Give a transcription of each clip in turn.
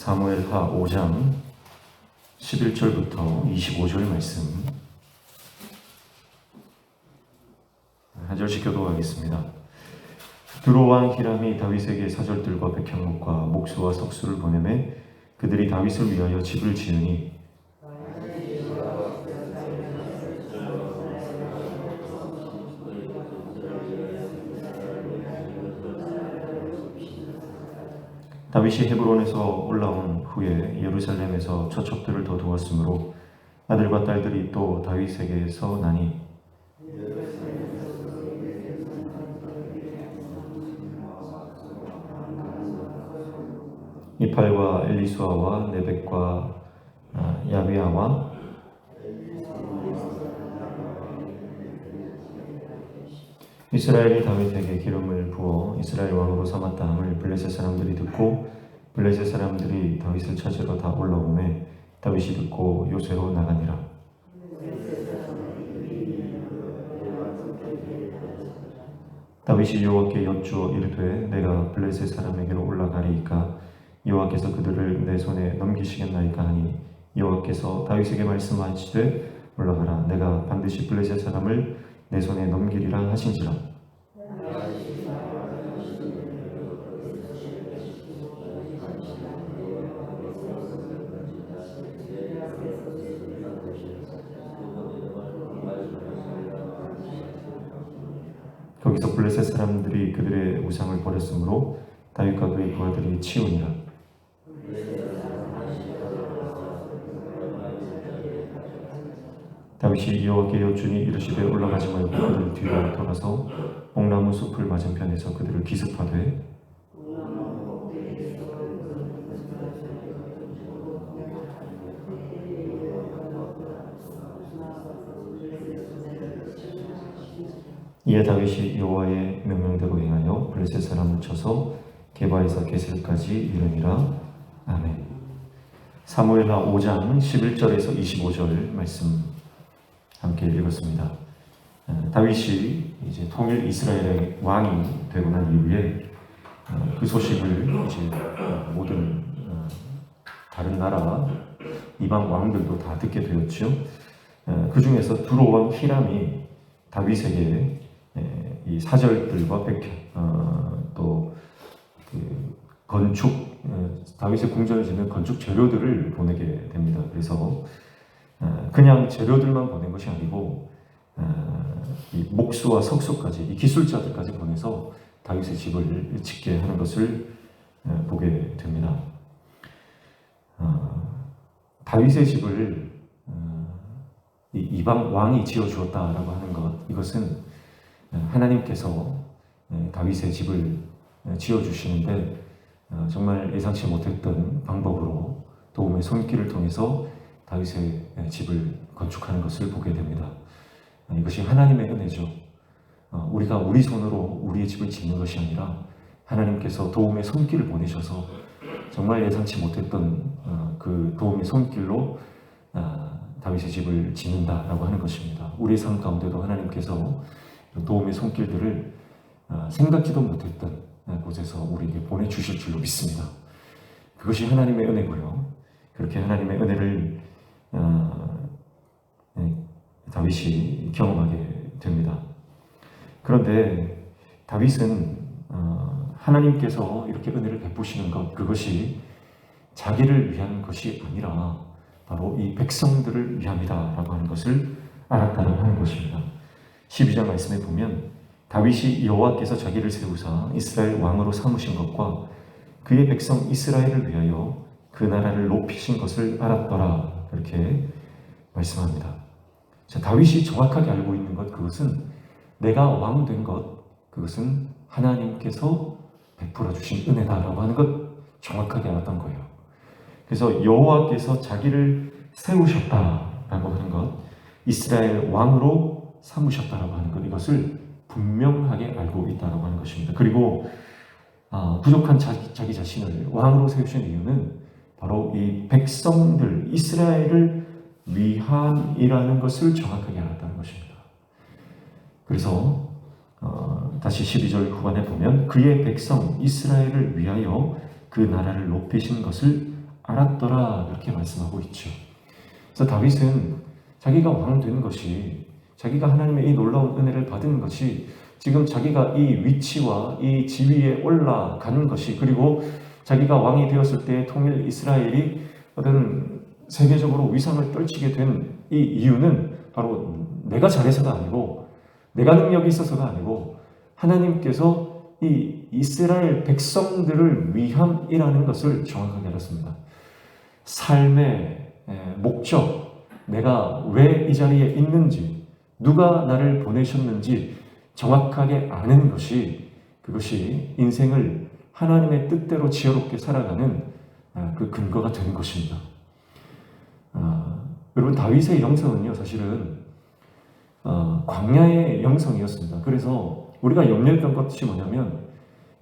사무엘하 5장 11절부터 25절 말씀 한 절씩 교독하겠습니다. 두로왕 히람이 다윗에게 사절들과 백향목과 목수와 석수를 보내매 그들이 다윗을 위하여 집을 지으니 다윗이 헤브론에서 올라온 후에 예루살렘에서 처첩들을 더 두었으므로 아들과 딸들이 또 다윗에게서 나니 이팔과 엘리수아와 네벡과 야비아와 이스라엘이 다윗에게 기름을 부어 이스라엘 왕으로 삼았다 함을 블레셋 사람들이 듣고 블레셋 사람들이 다윗을 찾으러 다 올라오매 다윗이 듣고 요새로 나가니라. 다윗이 여호와께 여쭈어 이르되 내가 블레셋 사람에게로 올라가리이까 여호와께서 그들을 내 손에 넘기시겠나이까 하니 여호와께서 다윗에게 말씀하시되 올라가라 내가 반드시 블레셋 사람을 내 손에 넘기리라 하신지라. 거기서 블레셋 사람들이 그들의 우상을 버렸으므로 다윗과 그의 부하들이 치우니라. 다윗이 여호와께 여쭈니 이르시되 올라가지 말고 그들 뒤로 돌아서 옥나무 숲을 맞은편에서 그들을 기습하되 이에 다윗이 여호와의 명령대로 행하여 블레셋 사람을 쳐서 게바에서 게셀까지 이르니라. 아멘. 사무엘하 5장 11절에서 25절 말씀 함께 읽었습니다. 다윗이 이제 통일 이스라엘의 왕이 되고 난 이후에 그 소식을 이제 모든 다른 나라 이방 왕들도 다 듣게 되었죠. 그 중에서 두로왕 히람이 다윗에게 이 사절들과 또 그 건축 다윗의 궁전을 짓는 건축 재료들을 보내게 됩니다. 그래서 그냥 재료들만 보낸 것이 아니고 이 목수와 석수까지 이 기술자들까지 보내서 다윗의 집을 짓게 하는 것을 보게 됩니다. 다윗의 집을 이방 왕이 지어 주었다라고 하는 것, 이것은 하나님께서 다윗의 집을 지어 주시는데 정말 예상치 못했던 방법으로 도움의 손길을 통해서 다윗의 집을 건축하는 것을 보게 됩니다. 이것이 하나님의 은혜죠. 우리가 우리 손으로 우리의 집을 짓는 것이 아니라 하나님께서 도움의 손길을 보내셔서 정말 예상치 못했던 그 도움의 손길로 다윗의 집을 짓는다라고 하는 것입니다. 우리의 삶 가운데도 하나님께서 도움의 손길들을 생각지도 못했던 곳에서 우리에게 보내주실 줄로 믿습니다. 그것이 하나님의 은혜고요. 그렇게 하나님의 은혜를 다윗이 경험하게 됩니다. 그런데 다윗은 하나님께서 이렇게 은혜를 베푸시는 것, 그것이 자기를 위한 것이 아니라 바로 이 백성들을 위함이다라고 하는 것을 알았다는 하는 것입니다. 12장 말씀에 보면 다윗이 여호와께서 자기를 세우사 이스라엘 왕으로 삼으신 것과 그의 백성 이스라엘을 위하여 그 나라를 높이신 것을 알았더라, 그렇게 말씀합니다. 자, 다윗이 정확하게 알고 있는 것, 그것은 내가 왕 된 것, 그것은 하나님께서 베풀어 주신 은혜다라고 하는 것 정확하게 알았던 거예요. 그래서 여호와께서 자기를 세우셨다라고 하는 것, 이스라엘 왕으로 삼으셨다라고 하는 것, 이것을 분명하게 알고 있다라고 하는 것입니다. 그리고 부족한 자기 자신을 왕으로 세우신 이유는 바로 이 백성들 이스라엘을 위함이라는 것을 정확하게 알았다는 것입니다. 그래서 다시 12절 후반에 보면 그의 백성 이스라엘을 위하여 그 나라를 높이신 것을 알았더라 이렇게 말씀하고 있죠. 그래서 다윗은 자기가 왕 된 것이, 자기가 하나님의 이 놀라운 은혜를 받은 것이, 지금 자기가 이 위치와 이 지위에 올라가는 것이, 그리고 자기가 왕이 되었을 때 통일 이스라엘이 어떤 세계적으로 위상을 떨치게 된 이 이유는 바로 내가 잘해서가 아니고, 내가 능력이 있어서가 아니고, 하나님께서 이 이스라엘 백성들을 위함이라는 것을 정확하게 알았습니다. 삶의 목적, 내가 왜 이 자리에 있는지, 누가 나를 보내셨는지 정확하게 아는 것이, 그것이 인생을 하나님의 뜻대로 지혜롭게 살아가는 그 근거가 되는 것입니다. 여러분, 다윗의 영성은요, 사실은 광야의 영성이었습니다. 그래서 우리가 염려했던 것이 뭐냐면,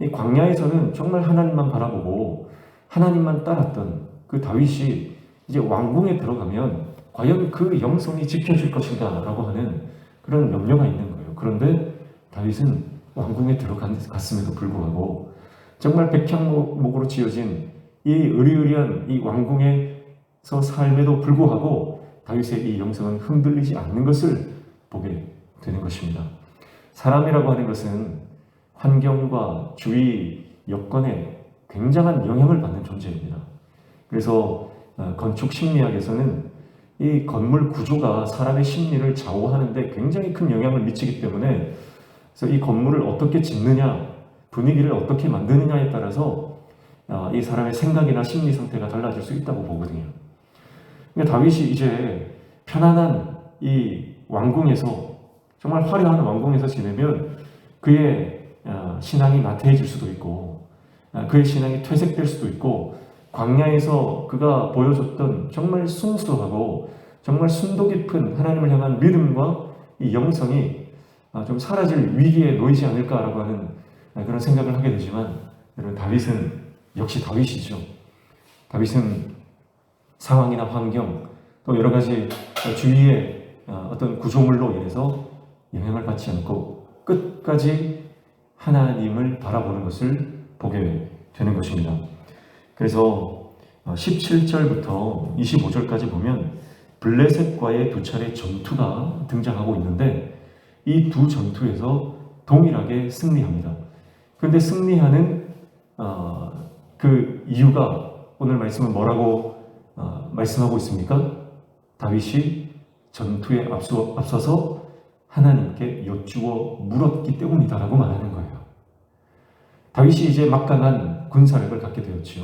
이 광야에서는 정말 하나님만 바라보고 하나님만 따랐던 그 다윗이 이제 왕궁에 들어가면 과연 그 영성이 지켜질 것인가 라고 하는 그런 염려가 있는 거예요. 그런데 다윗은 왕궁에 들어갔음에도 불구하고 정말 백향목으로 지어진 이 의리의리한 이 왕궁에서 삶에도 불구하고 다윗의 이 영성은 흔들리지 않는 것을 보게 되는 것입니다. 사람이라고 하는 것은 환경과 주위 여건에 굉장한 영향을 받는 존재입니다. 그래서 건축 심리학에서는 이 건물 구조가 사람의 심리를 좌우하는데 굉장히 큰 영향을 미치기 때문에, 그래서 이 건물을 어떻게 짓느냐, 분위기를 어떻게 만드느냐에 따라서 이 사람의 생각이나 심리 상태가 달라질 수 있다고 보거든요. 그러니까 다윗이 이제 편안한 이 왕궁에서, 정말 화려한 왕궁에서 지내면 그의 신앙이 나태해질 수도 있고, 그의 신앙이 퇴색될 수도 있고, 광야에서 그가 보여줬던 정말 순수하고 정말 순도 깊은 하나님을 향한 믿음과 이 영성이 좀 사라질 위기에 놓이지 않을까라고 하는 그런 생각을 하게 되지만, 여러분, 다윗은 역시 다윗이죠. 다윗은 상황이나 환경, 또 여러 가지 주위의 어떤 구조물로 인해서 영향을 받지 않고 끝까지 하나님을 바라보는 것을 보게 되는 것입니다. 그래서 17절부터 25절까지 보면 블레셋과의 두 차례 전투가 등장하고 있는데, 이 두 전투에서 동일하게 승리합니다. 그런데 승리하는 그 이유가 오늘 말씀은 뭐라고 말씀하고 있습니까? 다윗이 전투에 앞서서 하나님께 여쭈어 물었기 때문이다라고 말하는 거예요. 다윗이 이제 막강한 군사력을 갖게 되었죠.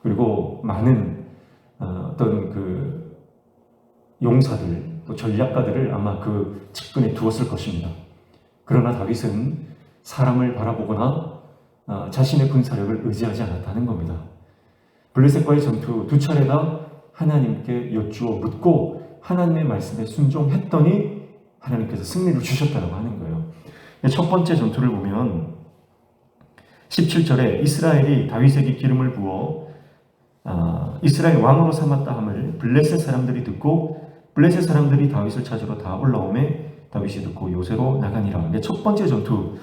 그리고 많은 어떤 그 용사들, 또 전략가들을 아마 그 측근에 두었을 것입니다. 그러나 다윗은 사람을 바라보거나 자신의 군사력을 의지하지 않았다는 겁니다. 블레셋과의 전투 두 차례나 하나님께 여쭈어 묻고 하나님의 말씀에 순종했더니 하나님께서 승리를 주셨다고 하는 거예요. 첫 번째 전투를 보면 17절에 이스라엘이 다윗에게 기름을 부어 이스라엘 왕으로 삼았다 함을 블레셋 사람들이 듣고, 블레셋 사람들이 다윗을 찾으러 다 올라오매 다윗이 듣고 요새로 나가니라. 첫 번째 전투,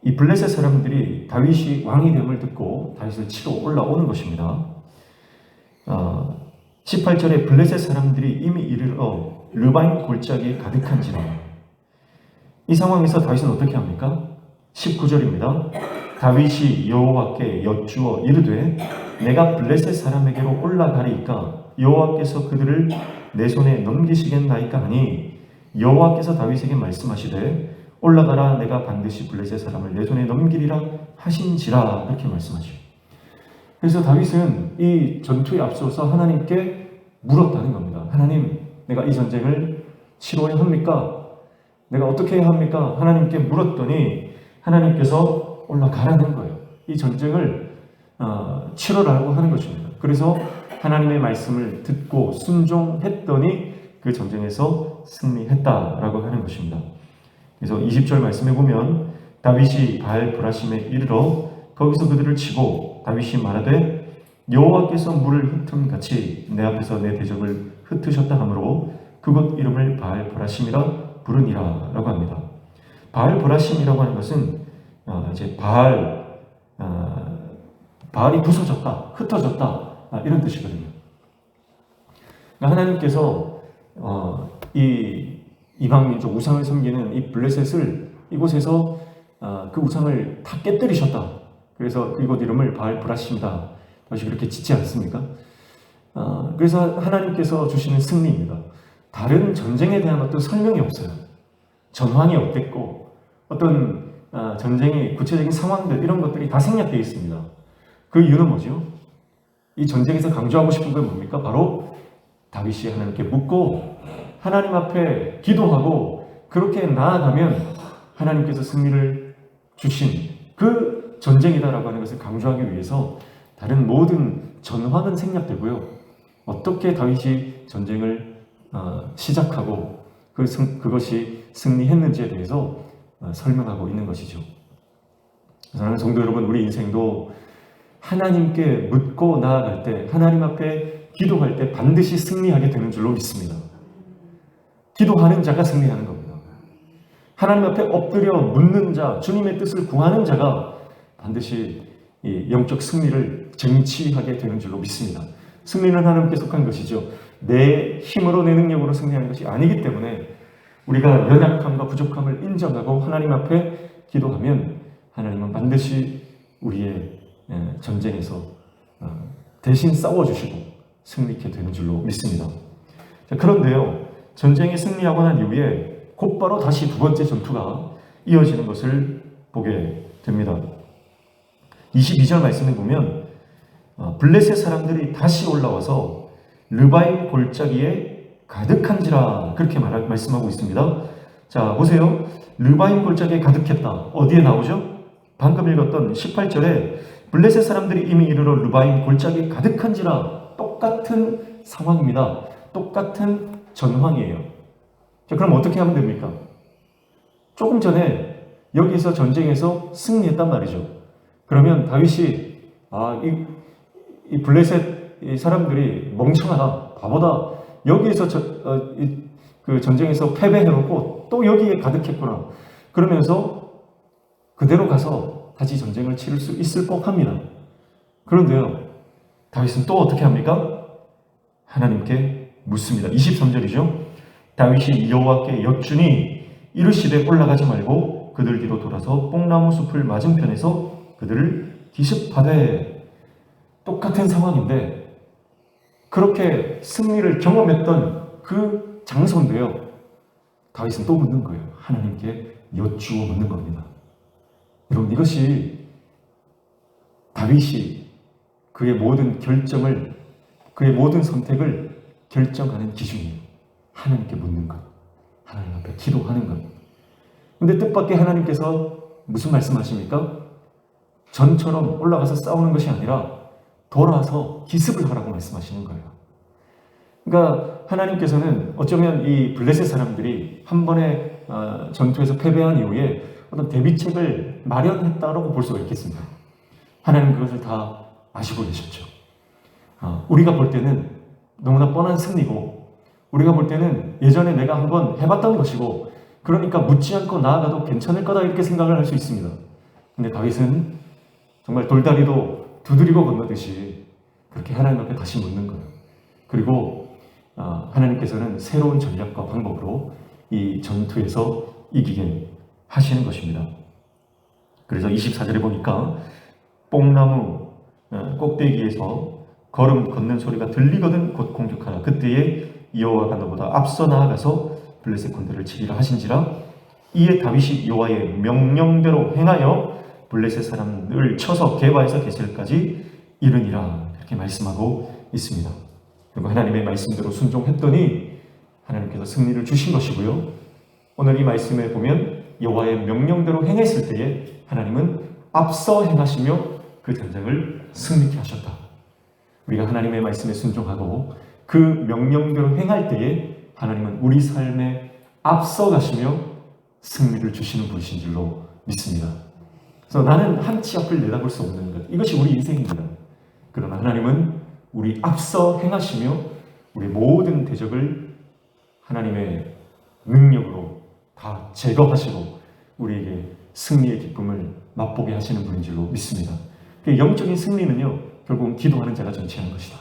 이 블레셋 사람들이 다윗이 왕이 됨을 듣고 다윗을 치러 올라오는 것입니다. 18절에 블레셋 사람들이 이미 이르러 르바임 골짜기에 가득한지라. 이 상황에서 다윗은 어떻게 합니까? 19절입니다. 다윗이 여호와께 여쭈어 이르되 내가 블레셋 사람에게로 올라가리이까 여호와께서 그들을 내 손에 넘기시겠나이까 하니, 여호와께서 다윗에게 말씀하시되 올라가라, 내가 반드시 블레셋 사람을 내 손에 넘기리라 하신지라. 이렇게 말씀하죠. 그래서 다윗은 이 전투에 앞서서 하나님께 물었다는 겁니다. 하나님, 내가 이 전쟁을 치러야 합니까? 내가 어떻게 해야 합니까? 하나님께 물었더니 하나님께서 올라가라는 거예요. 이 전쟁을 치러라고 하는 것입니다. 그래서 하나님의 말씀을 듣고 순종했더니 그 전쟁에서 승리했다라고 하는 것입니다. 그래서 20절 말씀해 보면 다윗이 바알 브라심에 이르러 거기서 그들을 치고, 다윗이 말하되 여호와께서 물을 흩음 같이 내 앞에서 내 대적을 흩으셨다 하므로 그곳 이름을 바알 브라심이라 부르니라 라고 합니다. 바알 브라심이라고 하는 것은 이제 바알 바알이 부서졌다, 흩어졌다, 이런 뜻이거든요. 그러니까 하나님께서 이 이방민족 우상을 섬기는 이 블레셋을 이곳에서 그 우상을 다 깨뜨리셨다. 그래서 이곳 이름을 바알 브라심이다. 다시 그렇게 짓지 않습니까? 그래서 하나님께서 주시는 승리입니다. 다른 전쟁에 대한 어떤 설명이 없어요. 전황이 어땠고 어떤 전쟁의 구체적인 상황들 이런 것들이 다 생략되어 있습니다. 그 이유는 뭐죠? 이 전쟁에서 강조하고 싶은 건 뭡니까? 바로 다윗이 하나님께 묻고 하나님 앞에 기도하고 그렇게 나아가면 하나님께서 승리를 주신 그 전쟁이다라고 하는 것을 강조하기 위해서 다른 모든 전황은 생략되고요. 어떻게 다윗이 전쟁을 시작하고 그것이 승리했는지에 대해서 설명하고 있는 것이죠. 사랑하는 성도 여러분, 우리 인생도 하나님께 묻고 나아갈 때, 하나님 앞에 기도할 때 반드시 승리하게 되는 줄로 믿습니다. 기도하는 자가 승리하는 겁니다. 하나님 앞에 엎드려 묻는 자, 주님의 뜻을 구하는 자가 반드시 이 영적 승리를 쟁취하게 되는 줄로 믿습니다. 승리는 하나님께 속한 것이죠. 내 힘으로 내 능력으로 승리하는 것이 아니기 때문에 우리가 연약함과 부족함을 인정하고 하나님 앞에 기도하면 하나님은 반드시 우리의 전쟁에서 대신 싸워주시고 승리케 되는 줄로 믿습니다. 그런데요, 전쟁에 승리하고 난 이후에 곧바로 다시 두 번째 전투가 이어지는 것을 보게 됩니다. 22절 말씀을 보면 블레셋 사람들이 다시 올라와서 르바임 골짜기에 가득한지라 그렇게 말씀하고 있습니다. 자, 보세요. 르바임 골짜기에 가득했다. 어디에 나오죠? 방금 읽었던 18절에 블레셋 사람들이 이미 이르러 르바임 골짜기에 가득한지라 똑같은 상황입니다. 똑같은 전황이에요. 자, 그럼 어떻게 하면 됩니까? 조금 전에 여기서 전쟁에서 승리했단 말이죠. 그러면 다윗이 이 블레셋 사람들이 멍청하다, 바보다. 여기에서 그 전쟁에서 패배해놓고 또 여기에 가득했구나. 그러면서 그대로 가서 다시 전쟁을 치를 수 있을 법합니다. 그런데요, 다윗은 또 어떻게 합니까? 하나님께 묻습니다. 23절이죠. 다윗이 여호와께 여쭈니 이르시되 올라가지 말고 그들 뒤로 돌아서 뽕나무 숲을 맞은편에서 그들을 기습하되. 똑같은 상황인데 그렇게 승리를 경험했던 그 장소인데요, 다윗은 또 묻는 거예요. 하나님께 여쭈어 묻는 겁니다. 여러분, 이것이 다윗이 그의 모든 결정을, 그의 모든 선택을 결정하는 기준이에요. 하나님께 묻는 것, 하나님 앞에 기도하는 것. 근데 뜻밖의 하나님께서 무슨 말씀하십니까? 전처럼 올라가서 싸우는 것이 아니라 돌아서 기습을 하라고 말씀하시는 거예요. 그러니까 하나님께서는 어쩌면 이 블레셋 사람들이 한 번의 전투에서 패배한 이후에 어떤 대비책을 마련했다라고 볼 수가 있겠습니다. 하나님 그것을 다 아시고 계셨죠. 우리가 볼 때는 너무나 뻔한 승리고, 우리가 볼 때는 예전에 내가 한번 해봤던 것이고, 그러니까 묻지 않고 나아가도 괜찮을 거다 이렇게 생각을 할 수 있습니다. 근데 다윗은 정말 돌다리도 두드리고 건너듯이 그렇게 하나님 앞에 다시 묻는 거예요. 그리고 하나님께서는 새로운 전략과 방법으로 이 전투에서 이기게 하시는 것입니다. 그래서 24절에 보니까 뽕나무 꼭대기에서 걸음 걷는 소리가 들리거든 곧 공격하라. 그때에 여호와가 너보다 앞서 나아가서 블레셋 군대를 치리라 하신지라. 이에 다윗이 여호와의 명령대로 행하여 블레셋 사람을 쳐서 게바에서 게셀까지 이르니라. 이렇게 말씀하고 있습니다. 그리고 하나님의 말씀대로 순종했더니 하나님께서 승리를 주신 것이고요. 오늘 이 말씀에 보면 여호와의 명령대로 행했을 때에 하나님은 앞서 행하시며 그 전쟁을 승리케 하셨다. 우리가 하나님의 말씀에 순종하고 그 명령대로 행할 때에 하나님은 우리 삶에 앞서 가시며 승리를 주시는 분이신 줄로 믿습니다. 그래서 나는 한 치 앞을 내다볼 수 없는 것, 이것이 우리 인생입니다. 그러나 하나님은 우리 앞서 행하시며 우리 모든 대적을 하나님의 능력으로 다 제거하시고 우리에게 승리의 기쁨을 맛보게 하시는 분인 줄로 믿습니다. 그 영적인 승리는요, 결국은 기도하는 자가 전치하는 것이다.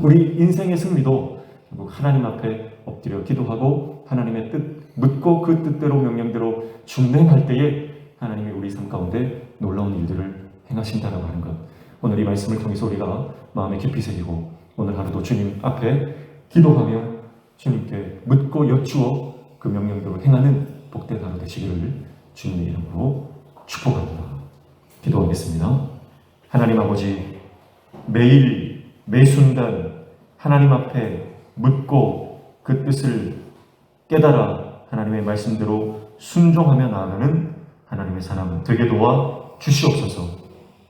우리 인생의 승리도 결국 하나님 앞에 엎드려 기도하고 하나님의 뜻 묻고 그 뜻대로 명령대로 준행할 때에 하나님이 우리 삶 가운데 놀라운 일들을 행하신다라고 하는 것, 오늘 이 말씀을 통해서 우리가 마음에 깊이 새기고 오늘 하루도 주님 앞에 기도하며 주님께 묻고 여쭈어 그 명령대로 행하는 복된 하루 되시기를 주님의 이름으로 축복합니다. 기도하겠습니다. 하나님 아버지, 매일 매순간 하나님 앞에 묻고 그 뜻을 깨달아 하나님의 말씀대로 순종하며 나아가는 하나님의 사람 되게 도와 주시옵소서.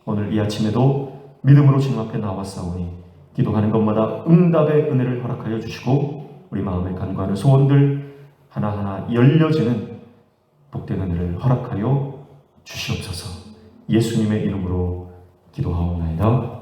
오늘 이 아침에도 믿음으로 주님 앞에 나왔사오니 기도하는 것마다 응답의 은혜를 허락하여 주시고 우리 마음에 간구하는 소원들 하나하나 열려지는 복된 은혜를 허락하여 주시옵소서. 예수님의 이름으로 기도하옵나이다.